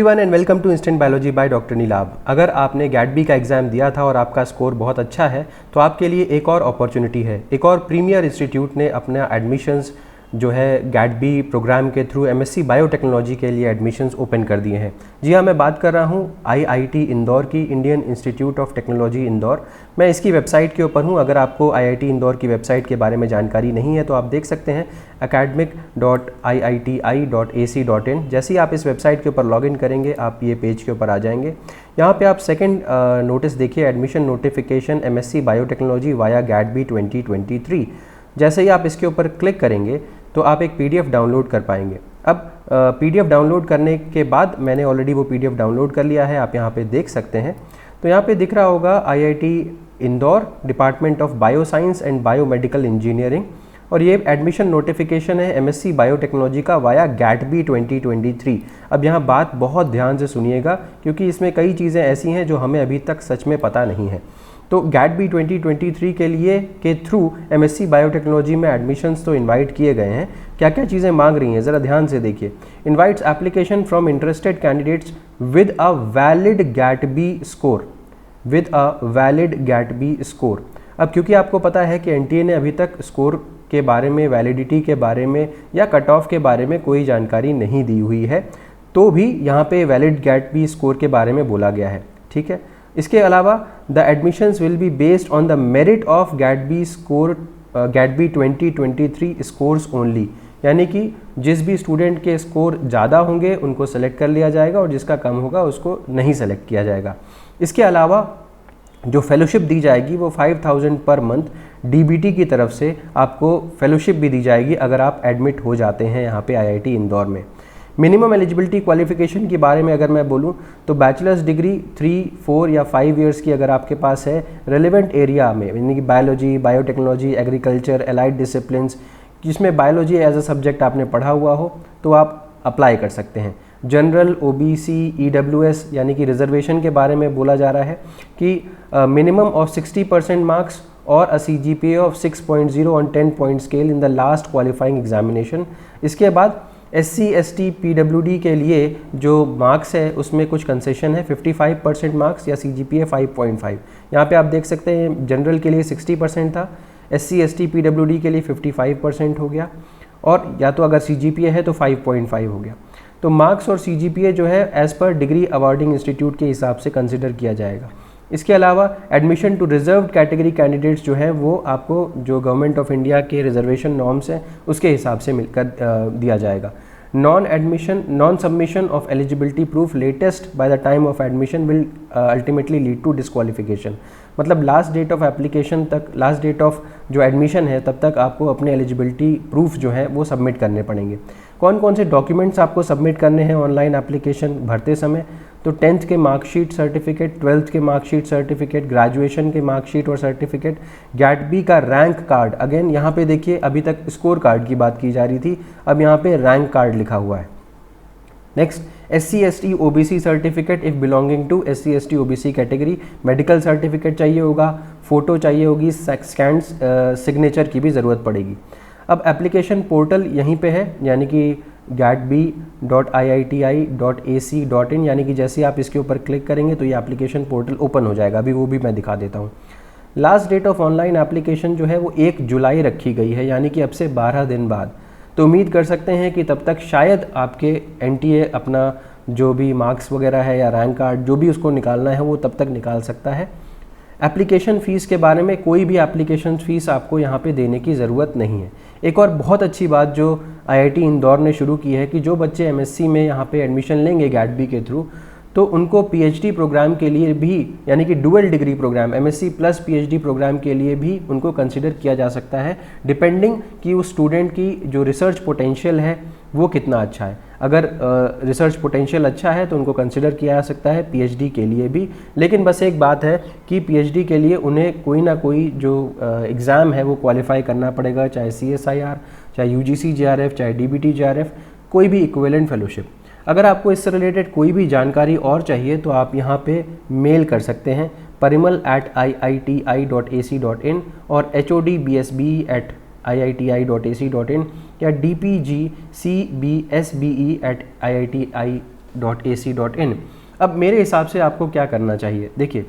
Everyone and welcome to instant biology by doctor Neelabh. अगर आपने gate-B का एग्ज़ाम दिया था और आपका स्कोर बहुत अच्छा है तो आपके लिए एक और अपॉर्चुनिटी है। एक और प्रीमियर इंस्टीट्यूट ने अपना एडमिशन्स जो है गैट-बी प्रोग्राम के थ्रू एमएससी बायोटेक्नोलॉजी के लिए एडमिशन्स ओपन कर दिए हैं। जी हाँ, मैं बात कर रहा हूँ आईआईटी इंदौर की, Indian institute of technology Indore. मैं इसकी वेबसाइट के ऊपर हूँ। अगर आपको आईआईटी इंदौर की वेबसाइट के बारे में जानकारी नहीं है तो आप देख सकते हैं academic.iiti.ac.in। जैसे ही आप इस वेबसाइट के ऊपर लॉगिन करेंगे आप ये पेज के ऊपर आ जाएंगे। यहाँ पे आप सेकंड नोटिस देखिए, admission notification MSc biotechnology via gate-B 2023। जैसे ही आप इसके ऊपर क्लिक करेंगे तो आप एक पीडीएफ डाउनलोड कर पाएंगे। अब पीडीएफ डाउनलोड करने के बाद मैंने ऑलरेडी वो पीडीएफ डाउनलोड कर लिया है, आप यहाँ पे देख सकते हैं। तो यहाँ पे दिख रहा होगा IIT Indore, department of bioscience and biomedical engineering, और ये एडमिशन नोटिफिकेशन है एमएससी बायोटेक्नोलॉजी का वाया गैट-बी 2023। अब यहाँ बात बहुत ध्यान से सुनिएगा क्योंकि इसमें कई चीज़ें ऐसी हैं जो हमें अभी तक सच में पता नहीं है। तो गैट-बी 2023 के लिए के थ्रू एमएससी बायोटेक्नोलॉजी में एडमिशन्स तो इनवाइट किए गए हैं। क्या क्या चीज़ें मांग रही हैं ज़रा ध्यान से देखिए। Invites application from interested candidates with a valid gate-B score, with a valid gate-B score. अब क्योंकि आपको पता है कि एनटीए ने अभी तक स्कोर के बारे में, वैलिडिटी के बारे में या कट ऑफ के बारे में कोई जानकारी नहीं दी हुई है, तो भी यहाँ पे वैलिड गैट-बी स्कोर के बारे में बोला गया है। ठीक है, इसके अलावा the admissions will be based on the merit of gate-B score, gate-B 2023 scores only, यानी कि जिस भी स्टूडेंट के स्कोर ज़्यादा होंगे उनको सेलेक्ट कर लिया जाएगा और जिसका कम होगा उसको नहीं सेलेक्ट किया जाएगा। इसके अलावा जो फेलोशिप दी जाएगी वो 5000 पर मंथ डीबीटी की तरफ से आपको फेलोशिप भी दी जाएगी अगर आप एडमिट हो जाते हैं यहाँ पे आईआईटी इंदौर में। मिनिमम एलिजिबिलिटी क्वालिफिकेशन के बारे में अगर मैं बोलूँ तो बैचलर्स डिग्री 3, 4 या 5 इयर्स की अगर आपके पास है रेलेवेंट एरिया में, यानी कि biology, biotechnology, agriculture, allied disciplines, जिसमें बायोलॉजी एज अ सब्जेक्ट आपने पढ़ा हुआ हो तो आप अप्लाई कर सकते हैं। जनरल, ओबीसी, ईडब्ल्यूएस यानी कि रिजर्वेशन के बारे में बोला जा रहा है कि मिनिमम ऑफ 60% मार्क्स और अ CGPA of 6.0 on 10 point scale in the last qualifying examination. इसके बाद SC, ST, PWD के लिए जो मार्क्स है उसमें कुछ कंसेशन है, 55% मार्क्स या CGPA 5.5। यहाँ पे आप देख सकते हैं जनरल के लिए 60% था, SC, ST, PWD के लिए 55% हो गया, और या तो अगर CGPA है तो 5.5 हो गया। तो मार्क्स और CGPA जो है as per degree awarding institute के हिसाब से कंसिडर किया जाएगा। इसके अलावा admission to reserved category candidates जो हैं वो आपको जो गवर्नमेंट ऑफ इंडिया के रिजर्वेशन नॉर्म्स हैं उसके हिसाब से मिलकर दिया जाएगा। Non submission of eligibility proof latest by the time of admission will ultimately lead to disqualification. मतलब लास्ट डेट ऑफ एप्लीकेशन तक, लास्ट डेट ऑफ जो एडमिशन है तब तक आपको अपने एलिजिबिलिटी प्रूफ जो है वो सबमिट करने पड़ेंगे। कौन कौन से डॉक्यूमेंट्स आपको सबमिट करने हैं ऑनलाइन एप्लीकेशन भरते समय? तो 10th के मार्कशीट सर्टिफिकेट, 12th के मार्कशीट सर्टिफिकेट, ग्रेजुएशन के मार्कशीट और सर्टिफिकेट, गैट-बी का रैंक कार्ड। अगेन यहाँ पे देखिए अभी तक स्कोर कार्ड की बात की जा रही थी, अब यहाँ पे रैंक कार्ड लिखा हुआ है। Next, SC, ST, OBC certificate if belonging to SC, ST, OBC category. Medical certificate चाहिए होगा, फोटो चाहिए होगी, स्कैन सिग्नेचर की भी ज़रूरत पड़ेगी। अब एप्लीकेशन पोर्टल यहीं पे है, यानी कि gatb.iiti.ac.in, यानी कि जैसे आप इसके ऊपर क्लिक करेंगे तो ये एप्लीकेशन पोर्टल ओपन हो जाएगा। अभी वो भी मैं दिखा देता हूँ। Last date of online application जो है वो 1 जुलाई रखी गई है, यानी कि अब से 12 दिन बाद। तो उम्मीद कर सकते हैं कि तब तक शायद आपके एनटीए अपना जो भी मार्क्स वगैरह है या रैंक कार्ड जो भी उसको निकालना है वो तब तक निकाल सकता है। एप्लीकेशन फ़ीस के बारे में कोई भी एप्लीकेशन फ़ीस आपको यहाँ पे देने की ज़रूरत नहीं है। एक और बहुत अच्छी बात जो आईआईटी इंदौर ने शुरू की है कि जो बच्चे एमएससी में यहाँ पे एडमिशन लेंगे गैट-बी के थ्रू, तो उनको पीएचडी प्रोग्राम के लिए भी, यानी कि dual degree program MSc plus PhD program के लिए भी उनको कंसिडर किया जा सकता है, डिपेंडिंग कि उस स्टूडेंट की जो रिसर्च पोटेंशियल है वो कितना अच्छा है। अगर रिसर्च पोटेंशियल अच्छा है तो उनको कंसिडर किया जा सकता है पीएचडी के लिए भी। लेकिन बस एक बात है कि पीएचडी के लिए उन्हें कोई ना कोई जो एग्ज़ाम है वो क्वालिफाई करना पड़ेगा, चाहे CSIR, चाहे UGC JRF, चाहे DBT JRF, कोई भी इक्विवेलेंट फेलोशिप। अगर आपको इससे रिलेटेड कोई भी जानकारी और चाहिए तो आप यहाँ पे मेल कर सकते हैं parimal@iiti.ac.in और HODBSBE@iiti.ac.in या DPGCBSBE@iiti.ac.in gad.ac.in। अब मेरे हिसाब से आपको क्या करना चाहिए, देखिए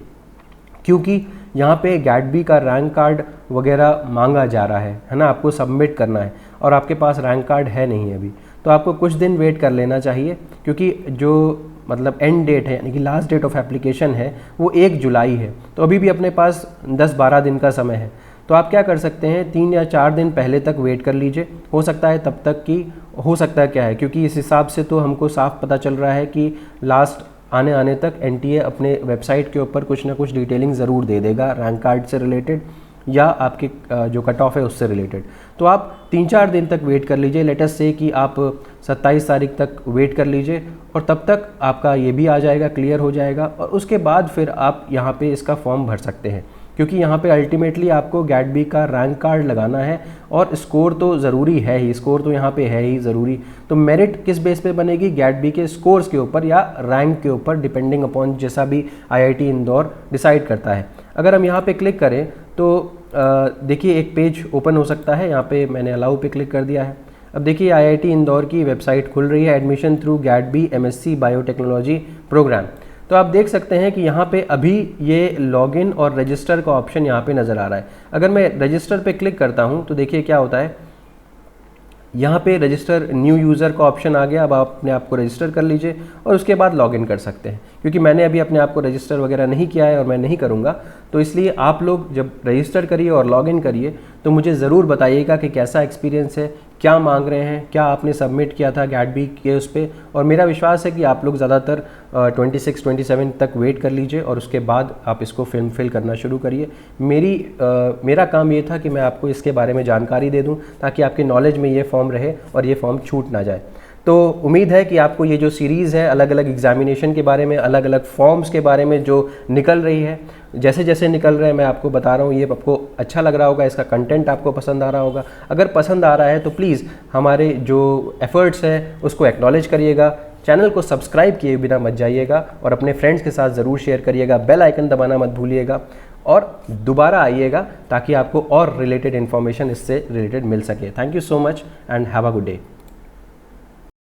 क्योंकि यहाँ पे गैडबी का रैंक कार्ड वगैरह मांगा जा रहा है ना, आपको सबमिट करना है और आपके पास रैंक कार्ड है नहीं अभी, तो आपको कुछ दिन वेट कर लेना चाहिए, क्योंकि जो मतलब एंड डेट है यानी कि लास्ट डेट ऑफ एप्लीकेशन है वो 1 जुलाई है। तो अभी भी अपने पास 10-12 दिन का समय है। तो आप क्या कर सकते हैं, 3 या 4 दिन पहले तक वेट कर लीजिए। हो सकता है तब तक कि हो सकता है क्या है, क्योंकि इस हिसाब से तो हमको साफ पता चल रहा है कि लास्ट आने तक एनटीए अपने वेबसाइट के ऊपर कुछ ना कुछ डिटेलिंग ज़रूर दे देगा रैंक कार्ड से रिलेटेड या आपके जो कट ऑफ है उससे रिलेटेड। तो आप 3-4 दिन तक वेट कर लीजिए। लेटेस्ट से कि आप 27 तारीख तक वेट कर लीजिए और तब तक आपका ये भी आ जाएगा, क्लियर हो जाएगा, और उसके बाद फिर आप यहाँ पे इसका फॉर्म भर सकते हैं, क्योंकि यहाँ पे अल्टीमेटली आपको गैडबी का रैंक कार्ड लगाना है और स्कोर तो ज़रूरी है ही, स्कोर तो यहाँ पे है ही ज़रूरी। तो मेरिट किस बेस पे बनेगी, गैडबी के स्कोर्स के ऊपर या रैंक के ऊपर, डिपेंडिंग अपॉन जैसा भी आईआईटी इंदौर डिसाइड करता है। अगर हम यहाँ पे क्लिक करें तो देखिए एक पेज ओपन हो सकता है। यहाँ पे मैंने अलाउ पे क्लिक कर दिया है। अब देखिए आईआईटी इंदौर की वेबसाइट खुल रही है, एडमिशन थ्रू गैडबी एमएससी बायोटेक्नोलॉजी प्रोग्राम। तो आप देख सकते हैं कि यहाँ पे अभी ये लॉगिन और रजिस्टर का ऑप्शन यहाँ पे नज़र आ रहा है। अगर मैं रजिस्टर पे क्लिक करता हूँ तो देखिए क्या होता है, यहाँ पे रजिस्टर न्यू यूज़र का ऑप्शन आ गया। अब आप अपने आप को रजिस्टर कर लीजिए और उसके बाद लॉगिन कर सकते हैं। क्योंकि मैंने अभी अपने आप को रजिस्टर वगैरह नहीं किया है और मैं नहीं करूँगा, तो इसलिए आप लोग जब रजिस्टर करिए और लॉगिन करिए तो मुझे ज़रूर बताइएगा कि कैसा एक्सपीरियंस है, क्या मांग रहे हैं, क्या आपने सबमिट किया था गैडबी के उस पर। और मेरा विश्वास है कि आप लोग ज़्यादातर 26-27 तक वेट कर लीजिए और उसके बाद आप इसको फिल करना शुरू करिए। मेरा काम ये था कि मैं आपको इसके बारे में जानकारी दे दूं ताकि आपके नॉलेज में ये फॉर्म रहे और ये फॉर्म छूट ना जाए। तो उम्मीद है कि आपको ये जो सीरीज़ है अलग अलग एग्जामिनेशन के बारे में, अलग अलग फॉर्म्स के बारे में जो निकल रही है, जैसे जैसे निकल रहे हैं मैं आपको बता रहा हूँ, ये आपको अच्छा लग रहा होगा, इसका कंटेंट आपको पसंद आ रहा होगा। अगर पसंद आ रहा है तो प्लीज़ हमारे जो एफ़र्ट्स हैं उसको एक्नॉलेज करिएगा, चैनल को सब्सक्राइब किए बिना मत जाइएगा और अपने फ्रेंड्स के साथ ज़रूर शेयर करिएगा, बेल आइकन दबाना मत भूलिएगा और दोबारा आइएगा ताकि आपको और रिलेटेड इन्फॉर्मेशन इससे रिलेटेड मिल सके। Thank you so much and have a good day.